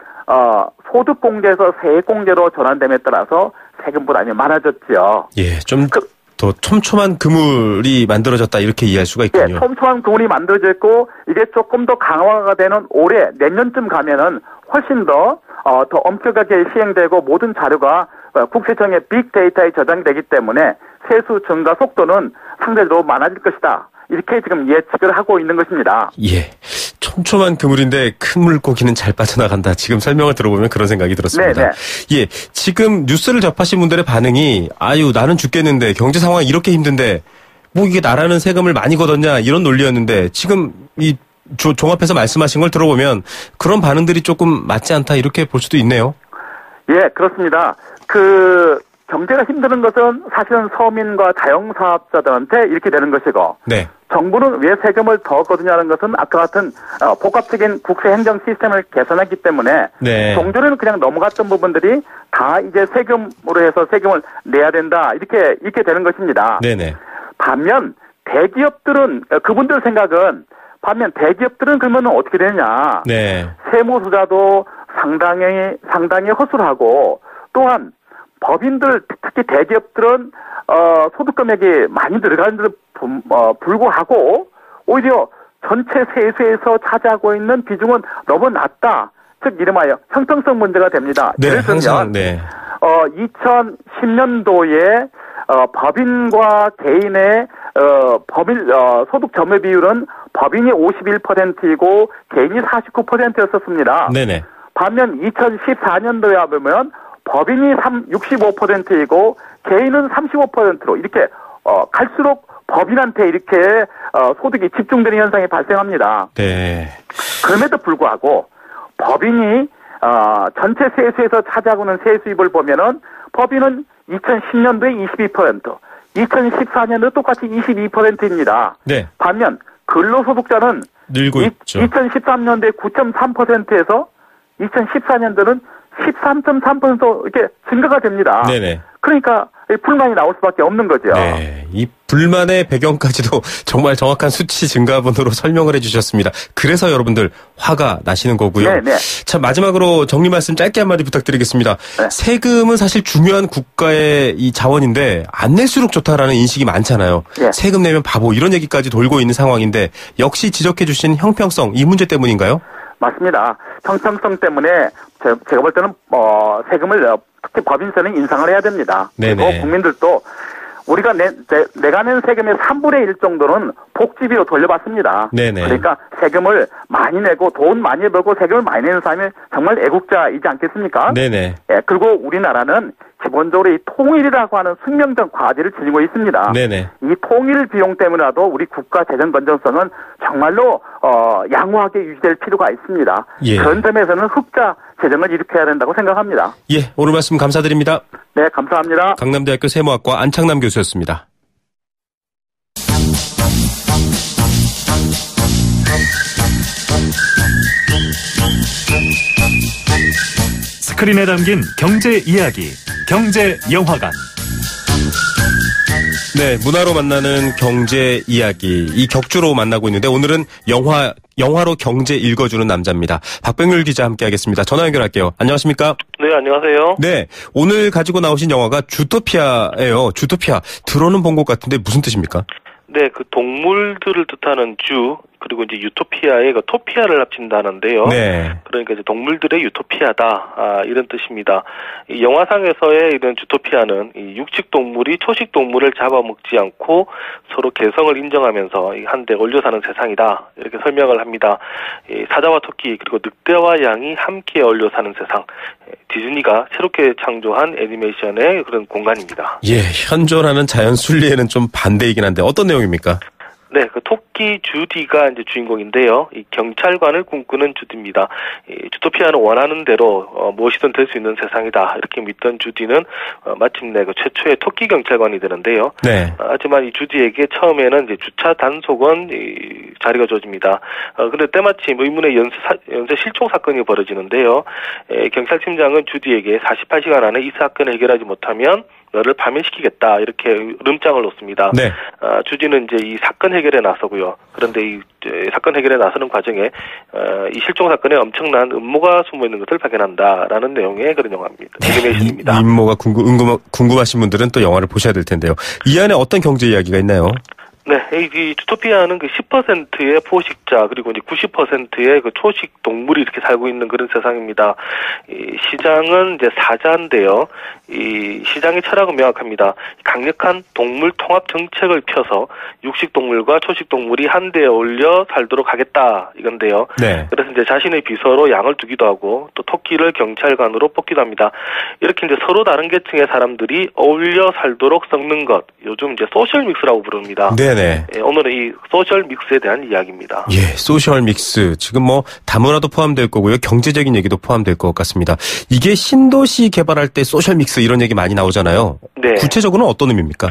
소득공제에서 세액공제로 전환됨에 따라서 세금 부담이 많아졌죠. 예, 좀 더 촘촘한 그물이 만들어졌다 이렇게 이해할 수가 있군요. 예, 촘촘한 그물이 만들어져 있고 이게 조금 더 강화가 되는 올해 내년쯤 가면은 훨씬 더 엄격하게 시행되고 모든 자료가 국세청의 빅데이터에 저장되기 때문에 세수 증가 속도는 상대적으로 많아질 것이다. 이렇게 지금 예측을 하고 있는 것입니다. 예. 촘촘한 그물인데 큰 물고기는 잘 빠져나간다. 지금 설명을 들어보면 그런 생각이 들었습니다. 네네. 예. 지금 뉴스를 접하신 분들의 반응이 아유 나는 죽겠는데 경제 상황이 이렇게 힘든데 뭐 이게 나라는 세금을 많이 걷었냐 이런 논리였는데 지금 이 종합해서 말씀하신 걸 들어보면 그런 반응들이 조금 맞지 않다 이렇게 볼 수도 있네요. 예, 그렇습니다. 경제가 힘드는 것은 사실은 서민과 자영사업자들한테 이렇게 되는 것이고 네. 정부는 왜 세금을 더 거두냐는 것은 아까 같은 복합적인 국세 행정 시스템을 개선했기 때문에 네. 종전에는 그냥 넘어갔던 부분들이 다 이제 세금으로 해서 세금을 내야 된다 이렇게 되는 것입니다. 네네. 반면 대기업들은 그분들 생각은 대기업들은 그러면 어떻게 되냐? 네. 세무투자도 상당히 허술하고 또한 법인들 특히 대기업들은 소득 금액이 많이 들어가는데도 불구하고 오히려 전체 세수에서 차지하고 있는 비중은 너무 낮다. 즉 이름하여 형평성 문제가 됩니다. 네, 예를 들면 2010년도에 법인과 개인의 소득 점유 비율은 법인이 51%이고 개인이 49%였었습니다. 네네. 반면 2014년도에 보면 법인이 65%이고 개인은 35%로 이렇게 갈수록 법인한테 이렇게 소득이 집중되는 현상이 발생합니다. 네. 그럼에도 불구하고 법인이 전체 세수에서 차지하고 있는 세수입을 보면은 법인은 2010년도에 22%, 2014년도 똑같이 22%입니다. 네. 반면 근로소득자는 늘고 있죠. 2013년도에 9.3%에서 2014년도는 13.3% 이렇게 증가가 됩니다. 네네. 그러니까 불만이 나올 수밖에 없는 거죠. 네, 이 불만의 배경까지도 정말 정확한 수치 증가분으로 설명을 해주셨습니다. 그래서 여러분들 화가 나시는 거고요. 네네. 자, 마지막으로 정리 말씀 짧게 한마디 부탁드리겠습니다. 네. 세금은 사실 중요한 국가의 이 자원인데 안 낼수록 좋다라는 인식이 많잖아요. 네. 세금 내면 바보 이런 얘기까지 돌고 있는 상황인데 역시 지적해 주신 형평성 이 문제 때문인가요? 맞습니다. 형평성 때문에 제가 볼 때는 세금을 특히 법인세는 인상을 해야 됩니다. 네네. 그리고 국민들도 우리가 내가 낸 세금의 3분의 1 정도는 복지비로 돌려받습니다. 네네. 그러니까 세금을 많이 내고 돈 많이 벌고 세금을 많이 내는 사람이 정말 애국자이지 않겠습니까? 네네. 예, 그리고 우리나라는 기본적으로 이 통일이라고 하는 숙명적 과제를 지니고 있습니다. 네네. 이 통일 비용 때문이라도 우리 국가 재정 건전성은 정말로 양호하게 유지될 필요가 있습니다. 예. 그런 점에서는 흑자 재정을 일으켜야 된다고 생각합니다. 예, 오늘 말씀 감사드립니다. 네, 감사합니다. 강남대학교 세무학과 안창남 교수였습니다. 스크린에 담긴 경제 이야기, 경제 영화관. 네, 문화로 만나는 경제 이야기, 이 격주로 만나고 있는데 오늘은 영화로 경제 읽어주는 남자입니다. 박병률 기자 함께하겠습니다. 전화 연결할게요. 안녕하십니까? 네, 안녕하세요. 네, 오늘 가지고 나오신 영화가 주토피아예요. 주토피아. 들어는 본 것 같은데 무슨 뜻입니까? 네, 그 동물들을 뜻하는 주, 그리고 이제 유토피아에 그 토피아를 합친다는데요. 네. 그러니까 이제 동물들의 유토피아다, 이런 뜻입니다. 이 영화상에서의 이런 주토피아는 이 육식 동물이 초식 동물을 잡아먹지 않고 서로 개성을 인정하면서 한데 얽혀 사는 세상이다. 이렇게 설명을 합니다. 이 사자와 토끼 그리고 늑대와 양이 함께 얽혀 사는 세상. 디즈니가 새롭게 창조한 애니메이션의 그런 공간입니다. 예, 현존하는 자연 순리에는 좀 반대이긴 한데 어떤 내용입니까? 네, 그 토끼 주디가 이제 주인공인데요. 이 경찰관을 꿈꾸는 주디입니다. 이 주토피아는 원하는 대로 무엇이든 될 수 있는 세상이다. 이렇게 믿던 주디는 마침내 그 최초의 토끼 경찰관이 되는데요. 네. 하지만 이 주디에게 처음에는 이제 주차 단속원 자리가 주어집니다. 근데 때마침 의문의 연쇄 실종 사건이 벌어지는데요. 경찰팀장은 주디에게 48시간 안에 이 사건을 해결하지 못하면 너를 파면시키겠다 이렇게 름장을 놓습니다. 네. 주디는 이제 이 사건 해결에 나서고요. 있고요. 그런데 이 사건 해결에 나서는 과정에 이 실종 사건에 엄청난 음모가 숨어 있는 것을 발견한다라는 내용의 그런 영화입니다. 애니메이션입니다. 이 음모가 궁금하신 분들은 또 영화를 보셔야 될 텐데요. 이 안에 어떤 경제 이야기가 있나요? 네, 이 주토피아는 그 10%의 포식자 그리고 이제 90%의 그 초식 동물이 이렇게 살고 있는 그런 세상입니다. 이 시장은 이제 사자인데요. 이 시장의 철학은 명확합니다. 강력한 동물 통합 정책을 펴서 육식 동물과 초식 동물이 한데에 어울려 살도록 하겠다 이건데요. 네. 그래서 이제 자신의 비서로 양을 두기도 하고 또 토끼를 경찰관으로 뽑기도 합니다. 이렇게 이제 서로 다른 계층의 사람들이 어울려 살도록 섞는 것, 요즘 이제 소셜 믹스라고 부릅니다. 네. 네, 오늘은 이 소셜 믹스에 대한 이야기입니다. 예, 소셜 믹스. 지금 뭐 다문화도 포함될 거고요. 경제적인 얘기도 포함될 것 같습니다. 이게 신도시 개발할 때 소셜 믹스 이런 얘기 많이 나오잖아요. 네. 구체적으로는 어떤 의미입니까?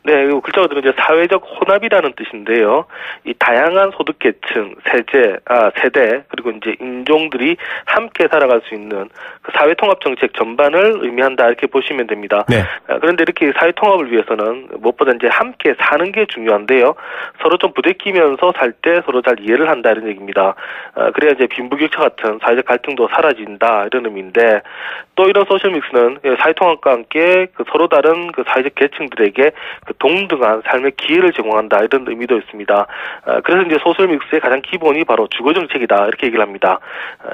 네, 이 글자가 들은 이제 사회적 혼합이라는 뜻인데요. 이 다양한 소득계층, 세대, 그리고 이제 인종들이 함께 살아갈 수 있는 그 사회통합정책 전반을 의미한다 이렇게 보시면 됩니다. 네. 그런데 이렇게 사회통합을 위해서는 무엇보다 이제 함께 사는 게 중요한데요. 서로 좀 부대끼면서 살 때 서로 잘 이해를 한다 이런 얘기입니다. 그래야 이제 빈부격차 같은 사회적 갈등도 사라진다 이런 의미인데 또 이런 소셜 믹스는 사회통합과 함께 그 서로 다른 그 사회적 계층들에게 그 동등한 삶의 기회를 제공한다 이런 의미도 있습니다. 그래서 이제 소셜 믹스의 가장 기본이 바로 주거 정책이다 이렇게 얘기를 합니다.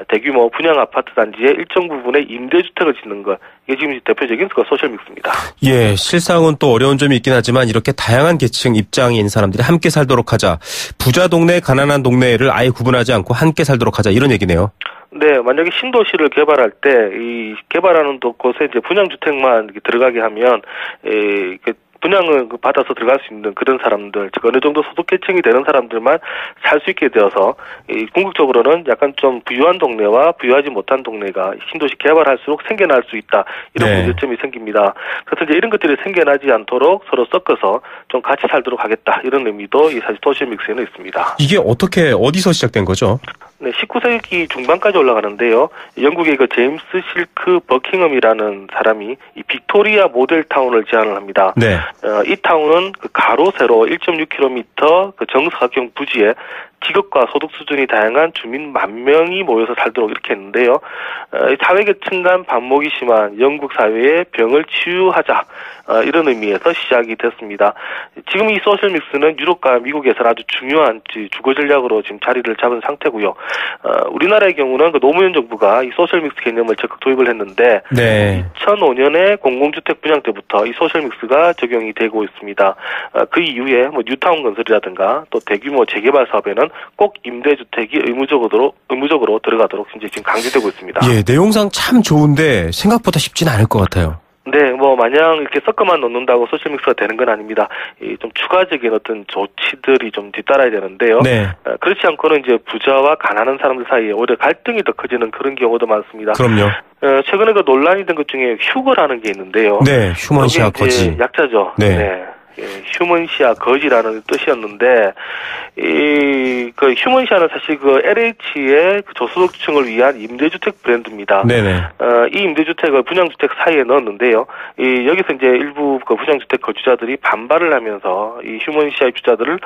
대규모 분양 아파트 단지의 일정 부분에 임대주택을 짓는 것 이게 지금 대표적인 그 소셜 믹스입니다. 예, 실상은 또 어려운 점이 있긴 하지만 이렇게 다양한 계층 입장인 사람들이 함께 살도록 하자. 부자 동네, 가난한 동네를 아예 구분하지 않고 함께 살도록 하자 이런 얘기네요. 네, 만약에 신도시를 개발할 때 이 개발하는 곳에 이제 분양주택만 들어가게 하면 분양을 받아서 들어갈 수 있는 그런 사람들, 즉 어느 정도 소득계층이 되는 사람들만 살 수 있게 되어서 궁극적으로는 약간 좀 부유한 동네와 부유하지 못한 동네가 신도시 개발할수록 생겨날 수 있다. 이런 네. 문제점이 생깁니다. 그래서 이제 이런 것들이 생겨나지 않도록 서로 섞어서 좀 같이 살도록 하겠다. 이런 의미도 이 사실 소셜 믹스에는 있습니다. 이게 어디서 시작된 거죠? 네, 19세기 중반까지 올라가는데요. 영국의 그 제임스 실크 버킹엄이라는 사람이 이 빅토리아 모델 타운을 제안을 합니다. 네. 이 타운은 그 가로 세로 1.6km 그 정사각형 부지에 직업과 소득 수준이 다양한 주민 10,000명이 모여서 살도록 이렇게 했는데요. 사회계층 간 반목이 심한 영국 사회의 병을 치유하자 이런 의미에서 시작이 됐습니다. 지금 이 소셜 믹스는 유럽과 미국에서 아주 중요한 주거 전략으로 지금 자리를 잡은 상태고요. 우리나라의 경우는 그 노무현 정부가 이 소셜 믹스 개념을 적극 도입을 했는데 네. 2005년에 공공주택 분양 때부터 이 소셜 믹스가 적용이 되고 있습니다. 그 이후에 뭐 뉴타운 건설이라든가 또 대규모 재개발 사업에는 꼭 임대주택이 의무적으로 들어가도록 이제 지금 강조되고 있습니다. 예, 내용상 참 좋은데 생각보다 쉽지는 않을 것 같아요. 네, 뭐 마냥 이렇게 섞어만 넣는다고 소셜 믹스가 되는 건 아닙니다. 좀 추가적인 어떤 조치들이 좀 뒤따라야 되는데요. 네. 그렇지 않고는 이제 부자와 가난한 사람들 사이에 오히려 갈등이 더 커지는 그런 경우도 많습니다. 그럼요. 최근에 그 논란이 된 것 중에 휴거라는 게 있는데요. 네, 휴먼시아 거지. 약자죠. 네. 휴먼시아 거지라는 뜻이었는데 그 휴먼시아는 사실 그 LH의 그 저소득층을 위한 임대주택 브랜드입니다. 네네. 이 임대주택을 분양주택 사이에 넣었는데요. 여기서 이제 일부 그 분양주택 거주자들이 반발을 하면서 이 휴먼시아 입주자들을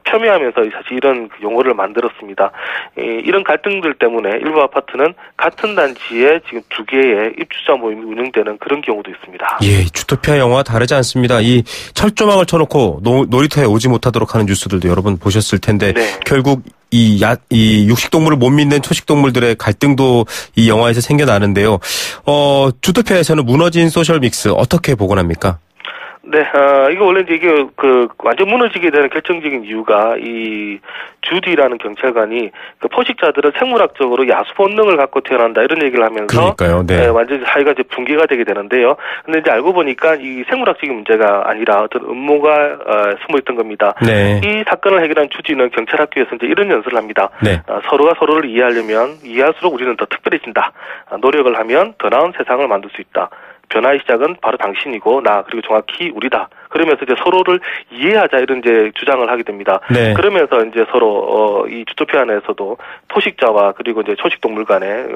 폄훼하면서 사실 이런 용어를 만들었습니다. 이런 갈등들 때문에 일부 아파트는 같은 단지에 지금 2개의 입주자 모임이 운영되는 그런 경우도 있습니다. 예, 주토피아 영화와 다르지 않습니다. 이 철조망을 쳐놓고 놀이터에 오지 못하도록 하는 뉴스들도 여러분 보셨을 텐데 네. 결국 이 육식동물을 못 믿는 초식동물들의 갈등도 이 영화에서 생겨나는데요. 주토피아에서는 무너진 소셜 믹스 어떻게 복원합니까? 네, 이거 원래 이제 이게 완전 무너지게 되는 결정적인 이유가 이 주디라는 경찰관이 그 포식자들은 생물학적으로 야수 본능을 갖고 태어난다 이런 얘기를 하면서 그러니까요, 네. 완전 사회가 이제 붕괴가 되게 되는데요. 근데 이제 알고 보니까 이 생물학적인 문제가 아니라 어떤 음모가 숨어 있던 겁니다. 네. 이 사건을 해결한 주디는 경찰학교에서 이제 이런 연설을 합니다. 네. 서로가 서로를 이해하려면 이해할수록 우리는 더 특별해진다. 노력을 하면 더 나은 세상을 만들 수 있다. 변화의 시작은 바로 당신이고 나 그리고 정확히 우리다. 그러면서 이제 서로를 이해하자 이런 이제 주장을 하게 됩니다. 네. 그러면서 이제 서로 이 주토피아 내에서도 포식자와 그리고 이제 초식 동물 간의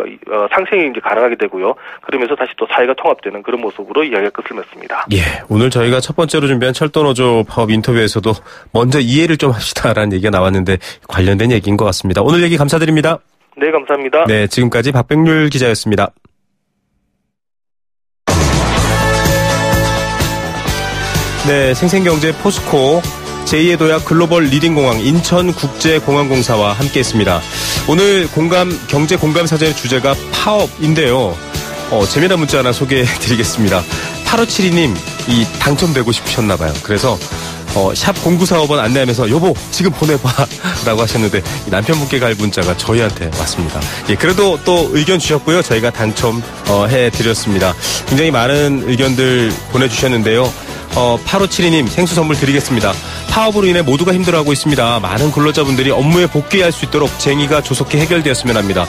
상생이 이제 가능하게 되고요. 그러면서 다시 또 사회가 통합되는 그런 모습으로 이야기가 끝을 맺습니다. 예, 오늘 저희가 첫 번째로 준비한 철도노조 파업 인터뷰에서도 먼저 이해를 좀 합시다라는 얘기가 나왔는데 관련된 얘기인 것 같습니다. 오늘 얘기 감사드립니다. 네, 감사합니다. 네, 지금까지 박백률 기자였습니다. 네, 생생경제 포스코 제2의 도약 글로벌 리딩공항 인천국제공항공사와 함께했습니다. 오늘 경제 공감 사전의 주제가 파업인데요. 재미난 문자 하나 소개해드리겠습니다. 8572님 당첨되고 싶으셨나봐요. 그래서 샵 0945번 안내하면서 여보 지금 보내봐 라고 하셨는데 남편분께 갈 문자가 저희한테 왔습니다. 예, 그래도 또 의견 주셨고요. 저희가 당첨해드렸습니다. 굉장히 많은 의견들 보내주셨는데요. 8572님 생수 선물 드리겠습니다. 파업으로 인해 모두가 힘들어하고 있습니다. 많은 근로자분들이 업무에 복귀할 수 있도록 쟁의가 조속히 해결되었으면 합니다.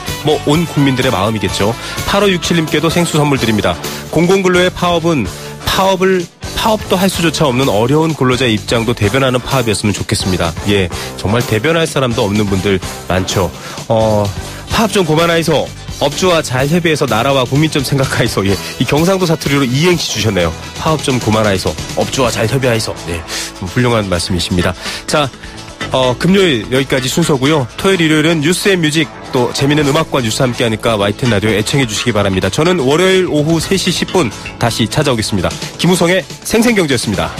온 국민들의 마음이겠죠. 8567님께도 생수 선물 드립니다. 공공근로의 파업도 할 수조차 없는 어려운 근로자의 입장도 대변하는 파업이었으면 좋겠습니다. 예, 정말 대변할 사람도 없는 분들 많죠. 파업 좀 그만하이소. 업주와 잘 협의해서 나라와 국민점 생각하이소. 예, 이 경상도 사투리로 이행시 주셨네요. 파업 좀 그만하이소. 업주와 잘 협의하이소. 네, 훌륭한 말씀이십니다. 자, 금요일 여기까지 순서고요. 토요일, 일요일은 뉴스앤뮤직 또 재미있는 음악과 뉴스 함께하니까 YTN 라디오 애청해 주시기 바랍니다. 저는 월요일 오후 3시 10분 다시 찾아오겠습니다. 김우성의 생생경제였습니다.